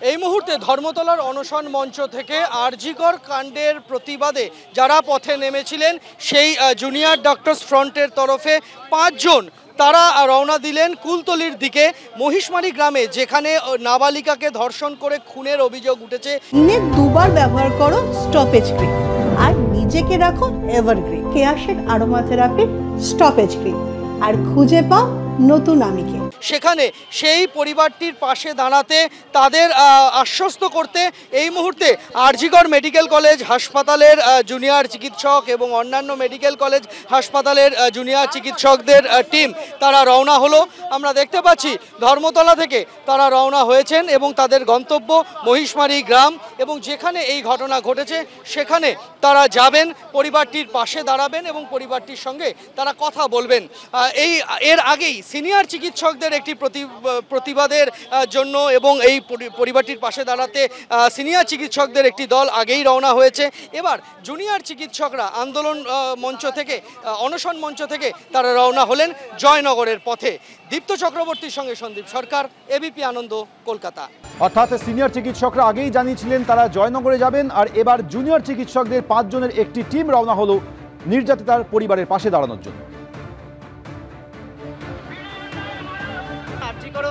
এই মুহূর্তে ধর্মতলার অনশন মঞ্চ থেকে আরজিকর কাণ্ডের প্রতিবাদে যারা পথে নেমেছিলেন সেই জুনিয়র ডক্টরস ফ্রন্টের তরফে 5 জন তারা রওনা দিলেন কুলতলির দিকে। মহিষমারি গ্রামে যেখানে নাবালিকাকে ধর্ষণ করে খুনের অভিযোগ উঠেছে। দিনে 2 বার ব্যবহার করো স্টপেজ ক্রিম আর নিজেকে রাখো evergreen. Keya Seth aromatherapy stoppage cream আর খুঁজে পাও নতুন আমিকে। সেখানে সেই পরিবারটির পাশে দাঁড়াতে তাদের আশ্বস্ত করতে এই মুহূর্তে আরজিকর মেডিকেল কলেজ হাসপাতালের জুনিয়র চিকিৎসক এবং অন্যান্য মেডিকেল কলেজ হাসপাতালের জুনিয়র চিকিৎসকদের টিম তারা রওনা হলো। আমরা দেখতে পাচ্ছি ধর্মতলা থেকে তারা রওনা হয়েছেন এবং তাদের গন্তব্য মহিষমারি গ্রাম, এবং যেখানে এই ঘটনা ঘটেছে সেখানে তারা যাবেন, পরিবারটির পাশে দাঁড়াবেন এবং পরিবারটির সঙ্গে তারা কথা বলবেন। এর আগেই সিনিয়র চিকিৎসকদের একটি প্রতিবাদের জন্য এবং এই পরিবারটির পাশে দাঁড়াতে সিনিয়র চিকিৎসকদের একটি দল আগেই রওনা হয়েছে। এবার জুনিয়র চিকিৎসকরা আন্দোলন মঞ্চ থেকে, অনশন মঞ্চ থেকে তারা রওনা হলেন জয়নগরের পথে। দীপ্ত চক্রবর্তীর সঙ্গে সন্দীপ সরকার, এবিপি আনন্দ, কলকাতা। অর্থাৎ সিনিয়র চিকিৎসকরা আগেই জানিয়েছিলেন তারা জয়নগরে যাবেন, আর এবার জুনিয়র চিকিৎসকদের 5 জনের একটি টিম রওনা হলো নির্যাতিতার পরিবারের পাশে দাঁড়ানোর জন্য।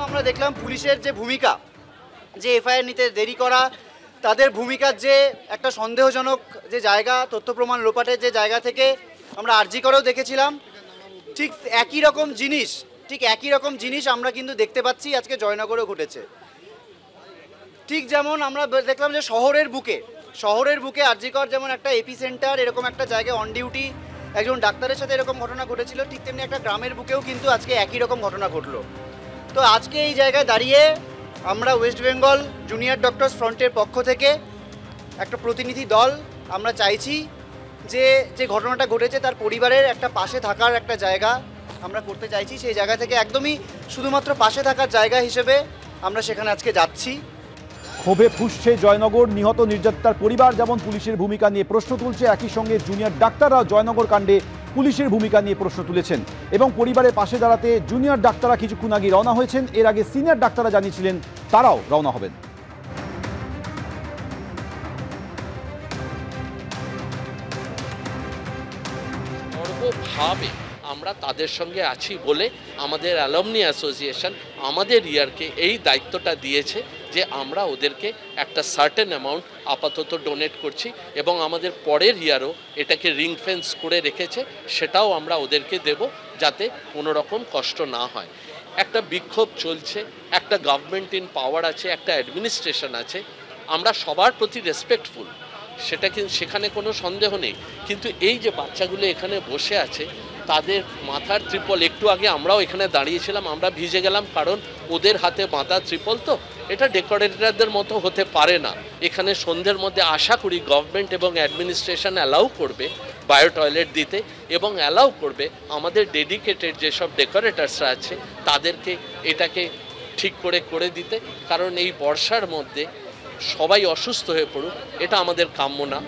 আমরা দেখলাম পুলিশের যে ভূমিকা, যে এফআইআর নিতে দেরি করা, তাদের ভূমিকার যে একটা সন্দেহজনক যে জায়গা, তথ্য প্রমাণ লোপাটের যে জায়গা থেকে আমরা আরজি করেও দেখেছিলাম, ঠিক একই রকম জিনিস আমরা কিন্তু দেখতে পাচ্ছি আজকে জয়নগরেও ঘটেছে। ঠিক যেমন আমরা দেখলাম যে শহরের বুকে আরজি কর যেমন একটা এপি সেন্টার, এরকম একটা জায়গায় অন ডিউটি একজন ডাক্তারের সাথে এরকম ঘটনা ঘটেছিল, ঠিক তেমনি একটা গ্রামের বুকেও কিন্তু আজকে একই রকম ঘটনা ঘটলো। তো আজকে এই জায়গায় দাঁড়িয়ে আমরা ওয়েস্ট বেঙ্গল জুনিয়র ডক্টরস ফ্রন্টের পক্ষ থেকে একটা প্রতিনিধি দল আমরা চাইছি যে ঘটনাটা ঘটেছে তার পরিবারের একটা পাশে থাকার একটা জায়গা আমরা করতে চাইছি। সেই জায়গা থেকে একদমই শুধুমাত্র পাশে থাকার জায়গা হিসেবে আমরা সেখানে আজকে যাচ্ছি। ক্ষোভে ফুঁসছে জয়নগর। নিহত নির্যাতিতার পরিবার যেমন পুলিশের ভূমিকা নিয়ে প্রশ্ন তুলছে, একই সঙ্গে জুনিয়র ডাক্তাররাও জয়নগর কাণ্ডে পুলিশের ভূমিকা নিয়ে প্রশ্ন তুলেছেন এবং পরিবারের পাশে দাঁড়াতে জুনিয়র ডাক্তাররা কিছুক্ষণ আগে রওনা হয়েছেন। এর আগে সিনিয়র ডাক্তাররা জানিয়েছিলেন তারাও রওনা হবেন। সর্বভাবে আমরা তাদের সঙ্গে আছি বলে আমাদের অ্যালুমনি অ্যাসোসিয়েশন আমাদের ইয়ারকে এই দায়িত্বটা দিয়েছে যে আমরা ওদেরকে একটা সার্টেন অ্যামাউন্ট আপাতত ডোনেট করছি এবং আমাদের পরের ইয়ারও এটাকে রিং ফেন্স করে রেখেছে, সেটাও আমরা ওদেরকে দেব যাতে কোনো রকম কষ্ট না হয়। একটা বিক্ষোভ চলছে, একটা গভর্নমেন্ট ইন পাওয়ার আছে, একটা অ্যাডমিনিস্ট্রেশন আছে, আমরা সবার প্রতি রেসপেক্টফুল, সেখানে কোনো সন্দেহ নেই। কিন্তু এই যে বাচ্চাগুলো এখানে বসে আছে তাদের মাথার ত্রিপল, একটু আগে আমরাও এখানে দাঁড়িয়েছিলাম, আমরা ভিজে গেলাম, কারণ ওদের হাতে বাঁধা ত্রিপল, তো এটা ডেকোরেটরদের মতো হতে পারে না। এখানে সন্ধ্যের মধ্যে আশা করি গভর্নমেন্ট এবং অ্যাডমিনিস্ট্রেশন অ্যালাউ করবে বায়ো টয়লেট দিতে এবং অ্যালাউ করবে আমাদের ডেডিকেটেড যেসব ডেকোরেটার্সরা আছে তাদেরকে এটাকে ঠিক করে দিতে, কারণ এই বর্ষার মধ্যে সবাই অসুস্থ হয়ে পড়ুক এটা আমাদের কাম্য না।